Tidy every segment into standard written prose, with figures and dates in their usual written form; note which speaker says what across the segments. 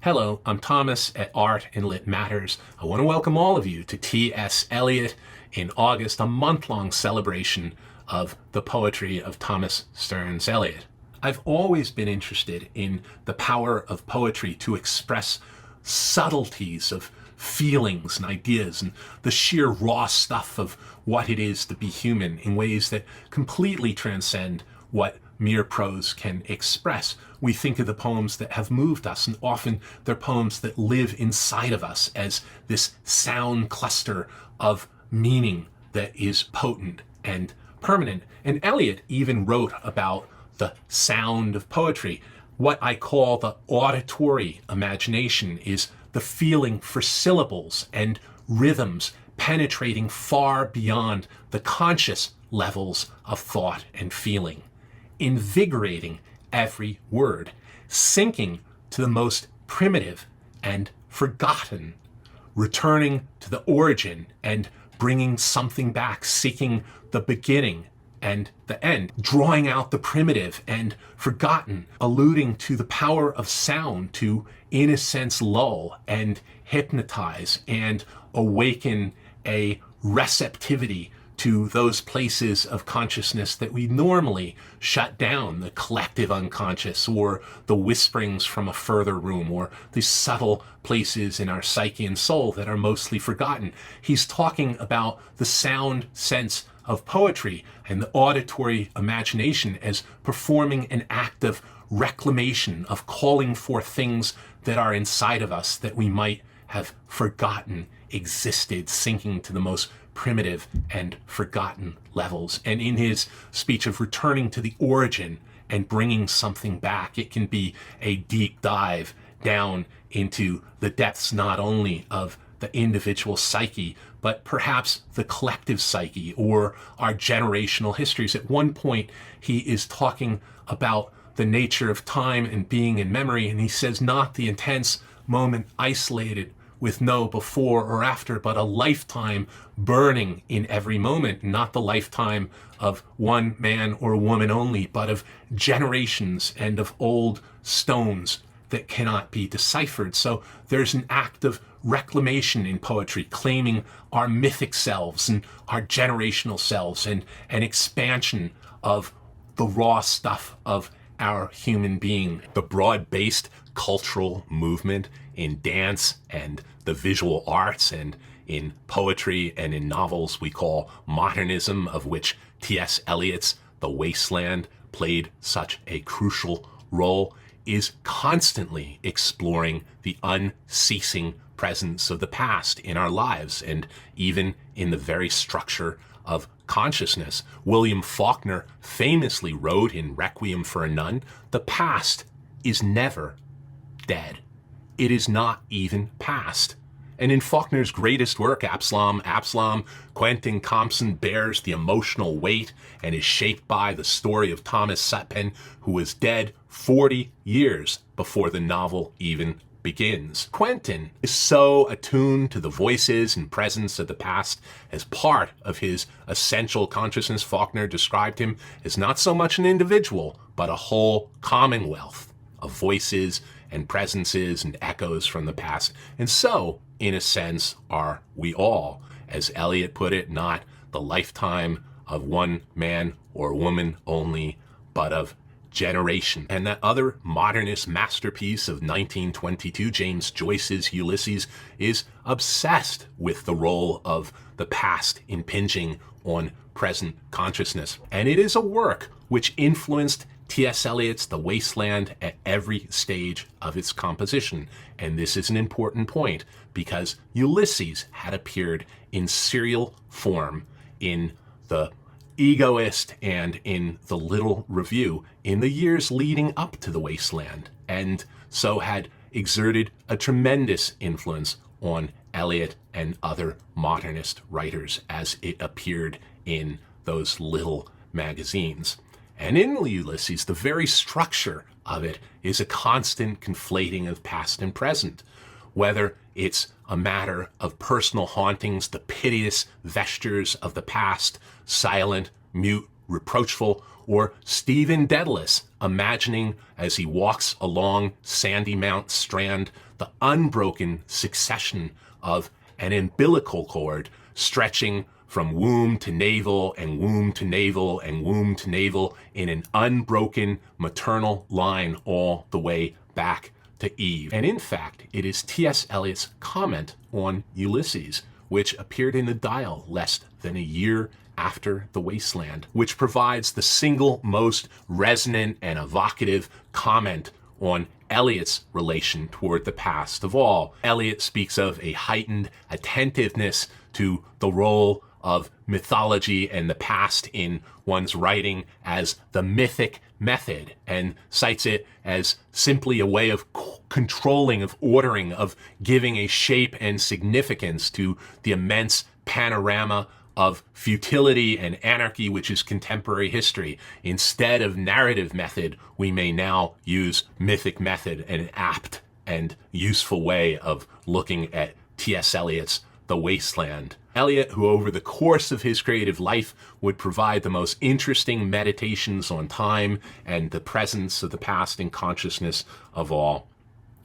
Speaker 1: Hello, I'm Thomas at Art and Lit Matters. I want to welcome all of you to T.S. Eliot in August, a month-long celebration of the poetry of Thomas Stearns Eliot. I've always been interested in the power of poetry to express subtleties of feelings and ideas and the sheer raw stuff of what it is to be human in ways that completely transcend what mere prose can express. We think of the poems that have moved us, and often they're poems that live inside of us as this sound cluster of meaning that is potent and permanent. And Eliot even wrote about the sound of poetry. What I call the auditory imagination is the feeling for syllables and rhythms penetrating far beyond the conscious levels of thought and feeling, invigorating every word, sinking to the most primitive and forgotten, returning to the origin and bringing something back, seeking the beginning and the end, drawing out the primitive and forgotten, alluding to the power of sound to, in a sense, lull and hypnotize and awaken a receptivity to those places of consciousness that we normally shut down, the collective unconscious, or the whisperings from a further room, or the subtle places in our psyche and soul that are mostly forgotten. He's talking about the sound sense of poetry and the auditory imagination as performing an act of reclamation, of calling for things that are inside of us that we might have forgotten existed, sinking to the most primitive and forgotten levels. And in his speech of returning to the origin and bringing something back, it can be a deep dive down into the depths not only of the individual psyche, but perhaps the collective psyche or our generational histories. At one point, he is talking about the nature of time and being in memory, and he says, not the intense moment isolated with no before or after, but a lifetime burning in every moment, not the lifetime of one man or woman only, but of generations and of old stones that cannot be deciphered. So there's an act of reclamation in poetry, claiming our mythic selves and our generational selves, and an expansion of the raw stuff of our human being. The broad-based cultural movement in dance and the visual arts and in poetry and in novels we call modernism, of which T.S. Eliot's The Wasteland played such a crucial role, is constantly exploring the unceasing presence of the past in our lives and even in the very structure of consciousness. William Faulkner famously wrote in Requiem for a Nun, "The past is never dead. It is not even past." And in Faulkner's greatest work, Absalom, Quentin Compson bears the emotional weight and is shaped by the story of Thomas Stearns, who was dead 40 years before the novel even begins. Quentin is so attuned to the voices and presence of the past as part of his essential consciousness. Faulkner described him as not so much an individual, but a whole commonwealth of voices and presences and echoes from the past. And so, in a sense, are we all. As Eliot put it, not the lifetime of one man or woman only, but of generation. And that other modernist masterpiece of 1922, James Joyce's Ulysses, is obsessed with the role of the past impinging on present consciousness. And it is a work which influenced T.S. Eliot's The Wasteland at every stage of its composition. And this is an important point because Ulysses had appeared in serial form in The Egoist and in The Little Review in the years leading up to The Wasteland, and so had exerted a tremendous influence on Eliot and other modernist writers as it appeared in those little magazines. And in Ulysses, the very structure of it is a constant conflating of past and present, whether it's a matter of personal hauntings, the piteous vestures of the past, silent, mute reproachful, or Stephen Dedalus, imagining as he walks along Sandy Mount Strand the unbroken succession of an umbilical cord stretching from womb to navel and womb to navel and womb to navel in an unbroken maternal line all the way back to Eve. And in fact, it is T.S. Eliot's comment on Ulysses, which appeared in the Dial less than a year after The Wasteland, which provides the single most resonant and evocative comment on Eliot's relation toward the past of all. Eliot speaks of a heightened attentiveness to the role of mythology and the past in one's writing as the mythic method, and cites it as simply a way of controlling, of ordering, of giving a shape and significance to the immense panorama of futility and anarchy which is contemporary history. Instead of narrative method, we may now use mythic method, an apt and useful way of looking at T.S. Eliot's The Wasteland. Eliot, who over the course of his creative life would provide the most interesting meditations on time and the presence of the past in consciousness of all,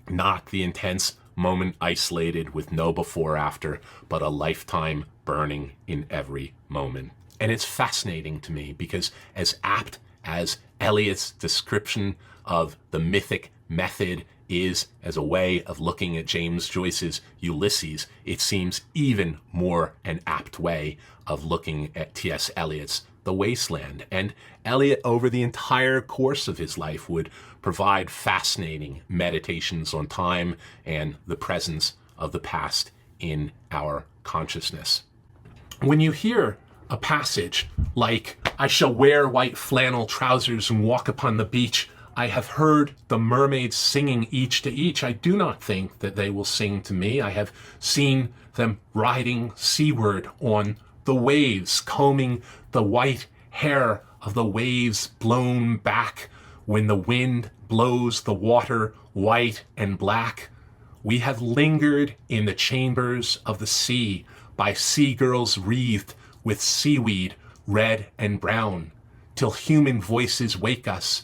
Speaker 1: not the intense moment isolated with no before after, but a lifetime burning in every moment. And it's fascinating to me because as apt as Eliot's description of the mythic method is as a way of looking at James Joyce's Ulysses, it seems even more an apt way of looking at T.S. Eliot's The Wasteland. And Eliot, over the entire course of his life, would provide fascinating meditations on time and the presence of the past in our consciousness. When you hear a passage like, "I shall wear white flannel trousers and walk upon the beach, I have heard the mermaids singing each to each. I do not think that they will sing to me. I have seen them riding seaward on the waves, combing the white hair of the waves blown back when the wind blows the water white and black. We have lingered in the chambers of the sea by sea girls wreathed with seaweed red and brown, till human voices wake us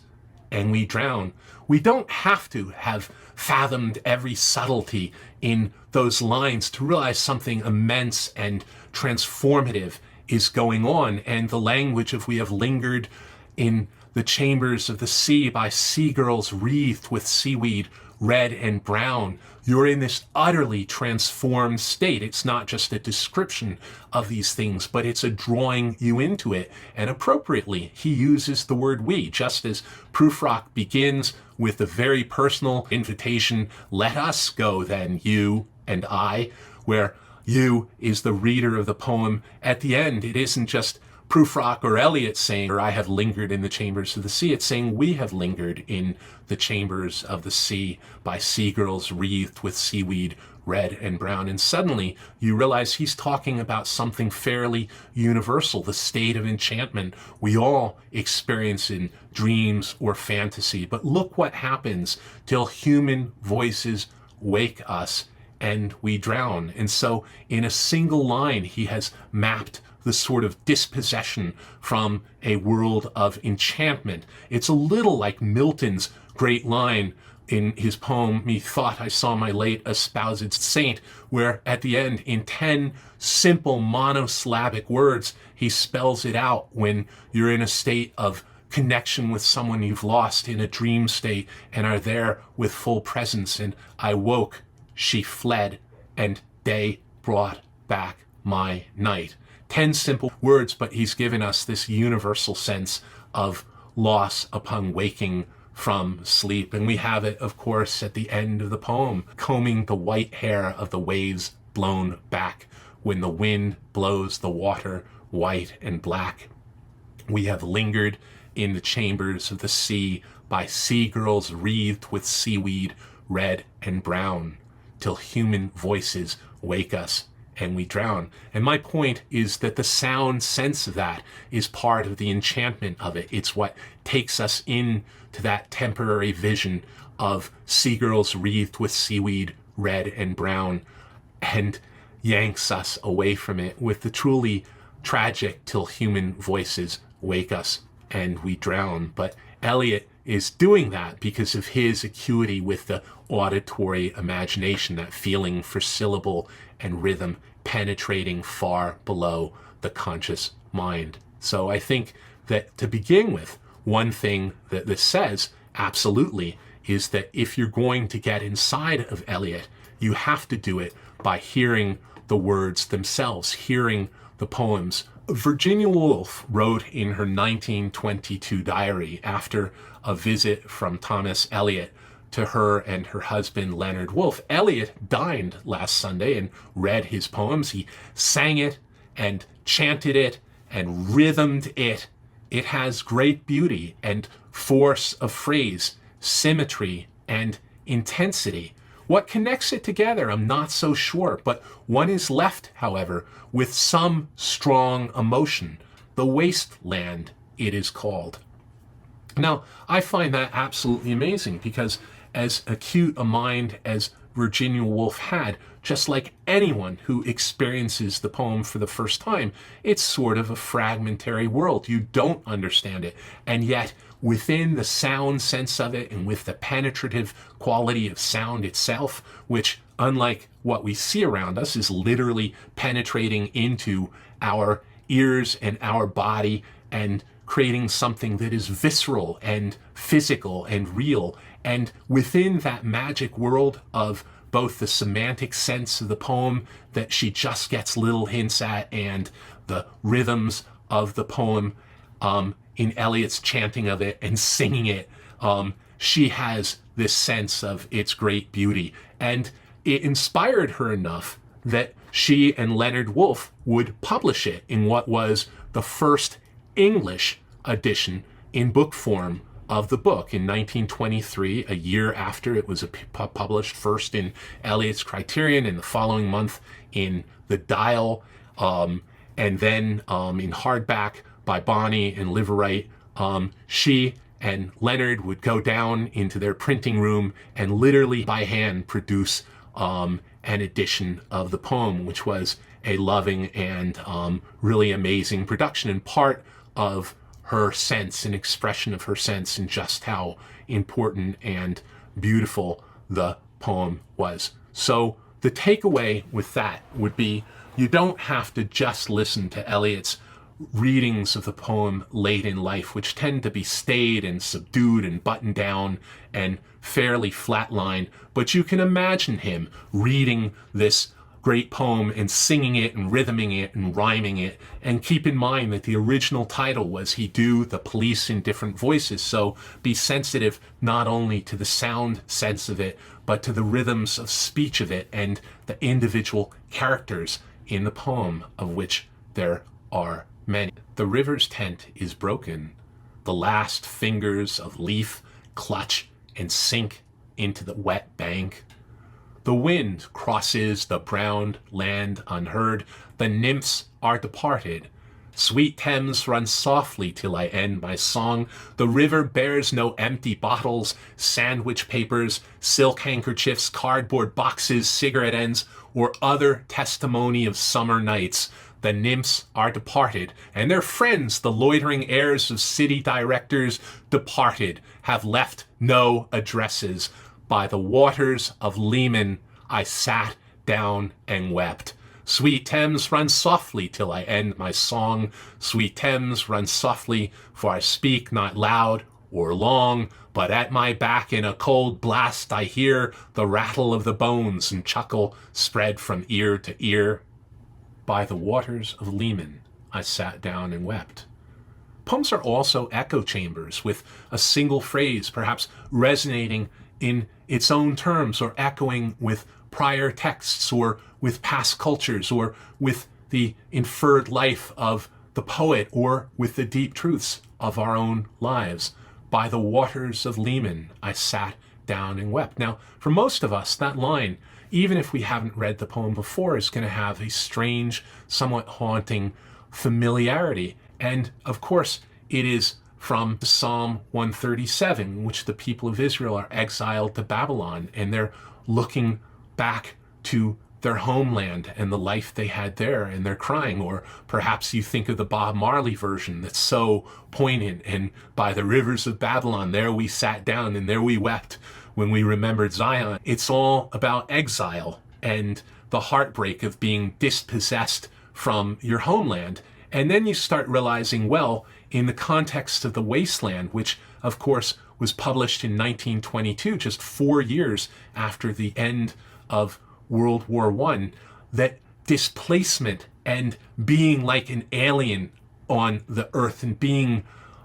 Speaker 1: and we drown." We don't have to have fathomed every subtlety in those lines to realize something immense and transformative is going on. And the language of "we have lingered in the chambers of the sea by sea girls wreathed with seaweed red and brown," you're in this utterly transformed state. It's not just a description of these things, but it's a drawing you into it. And appropriately, he uses the word "we," just as Prufrock begins with the very personal invitation, "Let us go then, you and I," where you is the reader of the poem. At the end, it isn't just Prufrock or Eliot saying, "I have lingered in the chambers of the sea." It's saying we have lingered in the chambers of the sea by sea girls wreathed with seaweed red and brown. And suddenly you realize he's talking about something fairly universal, the state of enchantment we all experience in dreams or fantasy. But look what happens till human voices wake us and we drown. And so in a single line, he has mapped the sort of dispossession from a world of enchantment. It's a little like Milton's great line in his poem, "Methought I saw my late espoused saint," where at the end, in 10 simple monosyllabic words, he spells it out when you're in a state of connection with someone you've lost, in a dream state, and are there with full presence. "And I woke, she fled, and day brought back my night." 10 simple words, but he's given us this universal sense of loss upon waking from sleep. And we have it, of course, at the end of the poem, "Combing the white hair of the waves blown back when the wind blows the water white and black. We have lingered in the chambers of the sea by sea girls wreathed with seaweed red and brown, till human voices wake us and we drown." And my point is that the sound sense of that is part of the enchantment of it. It's what takes us in to that temporary vision of sea girls wreathed with seaweed red and brown, and yanks us away from it with the truly tragic "till human voices wake us and we drown. But Eliot is doing that because of his acuity with the auditory imagination, that feeling for syllable and rhythm penetrating far below the conscious mind. So I think that to begin with, one thing that this says absolutely is that if you're going to get inside of Eliot, you have to do it by hearing the words themselves, hearing the poems. Virginia Woolf wrote in her 1922 diary after a visit from Thomas Eliot to her and her husband Leonard Woolf. Eliot dined last Sunday and read his poems. He sang it and chanted it and rhythmed it. It has great beauty and force of phrase, symmetry and intensity. What connects it together, I'm not so sure, but one is left, however, with some strong emotion. The Wasteland, it is called. Now, I find that absolutely amazing because as acute a mind as Virginia Woolf had, just like anyone who experiences the poem for the first time, it's sort of a fragmentary world. You don't understand it. And yet, within the sound sense of it and with the penetrative quality of sound itself, which, unlike what we see around us, is literally penetrating into our ears and our body and creating something that is visceral and physical and real. And within that magic world of both the semantic sense of the poem that she just gets little hints at and the rhythms of the poem in Eliot's chanting of it and singing it, she has this sense of its great beauty. And it inspired her enough that she and Leonard Woolf would publish it in what was the first English edition in book form of the book in 1923, a year after it was published first in Eliot's Criterion and the following month in The Dial, and then in hardback by Bonnie and Liverite. She and Leonard would go down into their printing room and literally by hand produce an edition of the poem, which was a loving and really amazing production, and part of her sense and expression of her sense and just how important and beautiful the poem was. So the takeaway with that would be you don't have to just listen to Eliot's readings of the poem late in life, which tend to be staid and subdued and buttoned down and fairly flatlined, but you can imagine him reading this great poem and singing it and rhythming it and rhyming it. And keep in mind that the original title was He Do the Police in Different Voices. So be sensitive not only to the sound sense of it, but to the rhythms of speech of it and the individual characters in the poem, of which there are many. The river's tent is broken. The last fingers of leaf clutch and sink into the wet bank. The wind crosses the brown land unheard. The nymphs are departed. Sweet Thames runs softly till I end my song. The river bears no empty bottles, sandwich papers, silk handkerchiefs, cardboard boxes, cigarette ends, or other testimony of summer nights. The nymphs are departed, and their friends, the loitering heirs of city directors, departed, have left no addresses. By the waters of Leman I sat down and wept. Sweet Thames, run softly till I end my song. Sweet Thames, run softly, for I speak not loud or long, but at my back in a cold blast I hear the rattle of the bones and chuckle spread from ear to ear. By the waters of Leman I sat down and wept. Poems are also echo chambers with a single phrase, perhaps resonating in its own terms or echoing with prior texts or with past cultures or with the inferred life of the poet or with the deep truths of our own lives. By the waters of Leman I sat down and wept. Now, for most of us, that line, even if we haven't read the poem before, is going to have a strange, somewhat haunting familiarity. And of course, it is from Psalm 137, in which the people of Israel are exiled to Babylon, and they're looking back to their homeland and the life they had there, and they're crying. Or perhaps you think of the Bob Marley version that's so poignant, and by the rivers of Babylon, there we sat down and there we wept when we remembered Zion. It's all about exile and the heartbreak of being dispossessed from your homeland. And then you start realizing, well, in the context of The Wasteland, which of course was published in 1922, just 4 years after the end of World War I, that displacement and being like an alien on the earth and being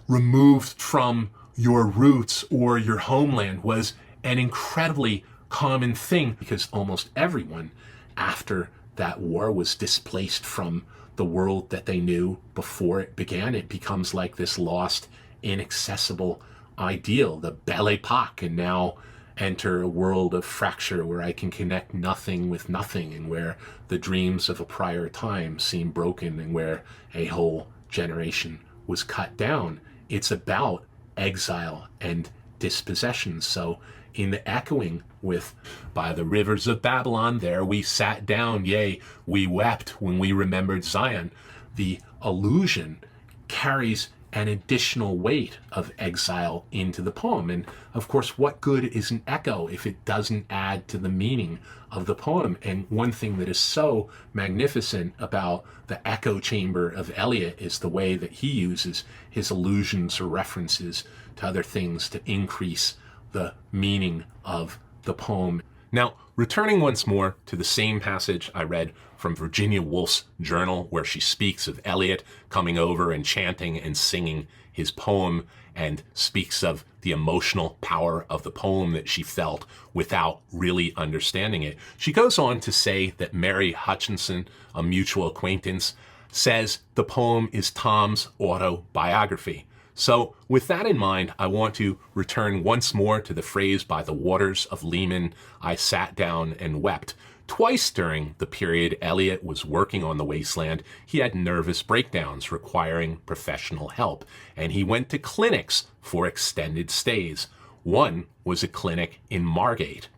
Speaker 1: removed from your roots or your homeland was an incredibly common thing, because almost everyone after that war was displaced from the world that they knew before it began. It becomes like this lost, inaccessible ideal, the Belle Epoque, and now enter a world of fracture where I can connect nothing with nothing, and where the dreams of a prior time seem broken, and where a whole generation was cut down. It's about exile and dispossession. So in the echoing with by the rivers of Babylon, there we sat down, yea, we wept when we remembered Zion, the allusion carries an additional weight of exile into the poem. And of course, what good is an echo if it doesn't add to the meaning of the poem? And one thing that is so magnificent about the echo chamber of Eliot is the way that he uses his allusions or references to other things to increase the meaning of the poem. Now, returning once more to the same passage I read from Virginia Woolf's journal, where she speaks of Eliot coming over and chanting and singing his poem, and speaks of the emotional power of the poem that she felt without really understanding it. She goes on to say that Mary Hutchinson, a mutual acquaintance, says the poem is Tom's autobiography. So with that in mind, I want to return once more to the phrase, by the waters of Leman, I sat down and wept. Twice during the period Eliot was working on The Wasteland, he had nervous breakdowns requiring professional help, and he went to clinics for extended stays. One was a clinic in Margate,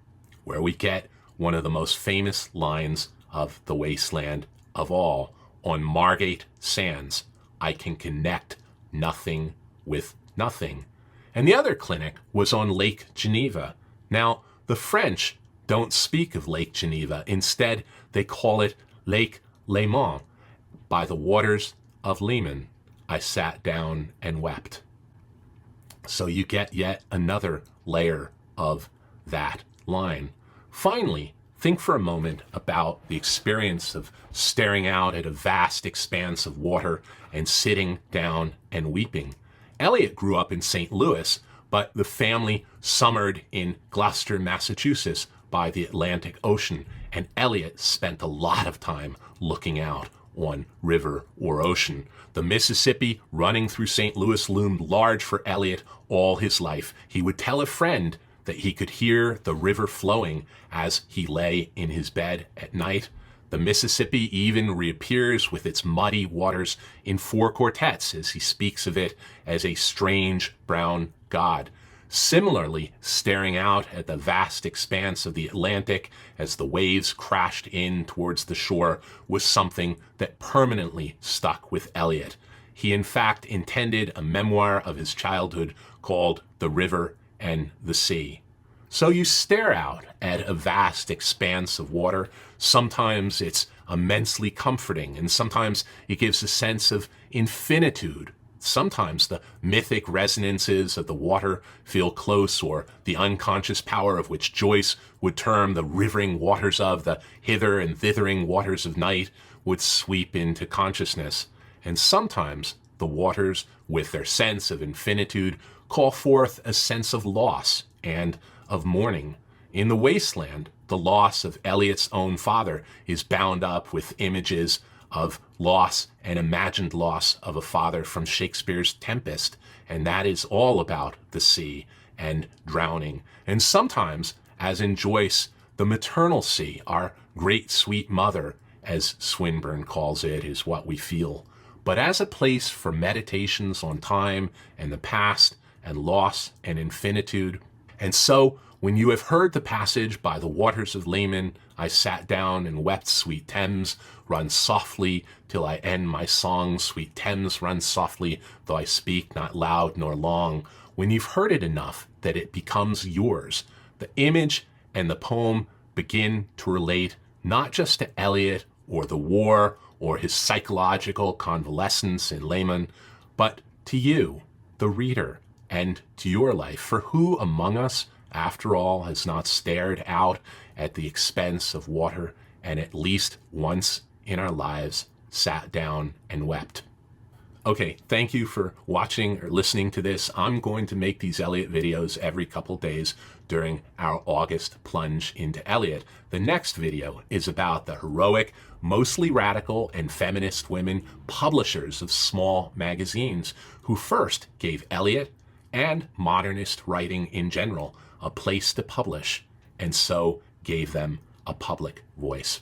Speaker 1: where we get one of the most famous lines of The Wasteland of all. On Margate sands, I can connect nothing with nothing. And the other clinic was on Lake Geneva. Now, the French don't speak of Lake Geneva. Instead, they call it Lake Léman. By the waters of Leman, I sat down and wept. So you get yet another layer of that line. Finally, think for a moment about the experience of staring out at a vast expanse of water and sitting down and weeping. Eliot grew up in St. Louis, but the family summered in Gloucester, Massachusetts by the Atlantic Ocean, and Eliot spent a lot of time looking out on river or ocean. The Mississippi running through St. Louis loomed large for Eliot all his life. He would tell a friend that he could hear the river flowing as he lay in his bed at night. The Mississippi even reappears with its muddy waters in 4 quartets as he speaks of it as a strange brown god. Similarly, staring out at the vast expanse of the Atlantic as the waves crashed in towards the shore was something that permanently stuck with Eliot. He in fact intended a memoir of his childhood called The River and the Sea. So you stare out at a vast expanse of water. Sometimes it's immensely comforting, and sometimes it gives a sense of infinitude. Sometimes the mythic resonances of the water feel close, or the unconscious power of which Joyce would term the rivering waters of the hither and thithering waters of night would sweep into consciousness. And sometimes the waters, with their sense of infinitude, call forth a sense of loss and of mourning. In The Wasteland, the loss of Eliot's own father is bound up with images of loss and imagined loss of a father from Shakespeare's Tempest, and that is all about the sea and drowning. And sometimes, as in Joyce, the maternal sea, our great sweet mother, as Swinburne calls it, is what we feel. But as a place for meditations on time and the past and loss and infinitude. And so When you have heard the passage by the waters of Leman, I sat down and wept, sweet Thames, run softly till I end my song, sweet Thames, run softly, though I speak not loud nor long. When you've heard it enough that it becomes yours, the image and the poem begin to relate not just to Eliot or the war or his psychological convalescence in Leman, but to you, the reader, and to your life. For who among us, after all, has not stared out at the expanse of water and at least once in our lives sat down and wept? Okay, thank you for watching or listening to this. I'm going to make these Eliot videos every couple days during our August plunge into Eliot. The next video is about the heroic, mostly radical and feminist women publishers of small magazines who first gave Eliot and modernist writing in general a place to publish, and so gave them a public voice.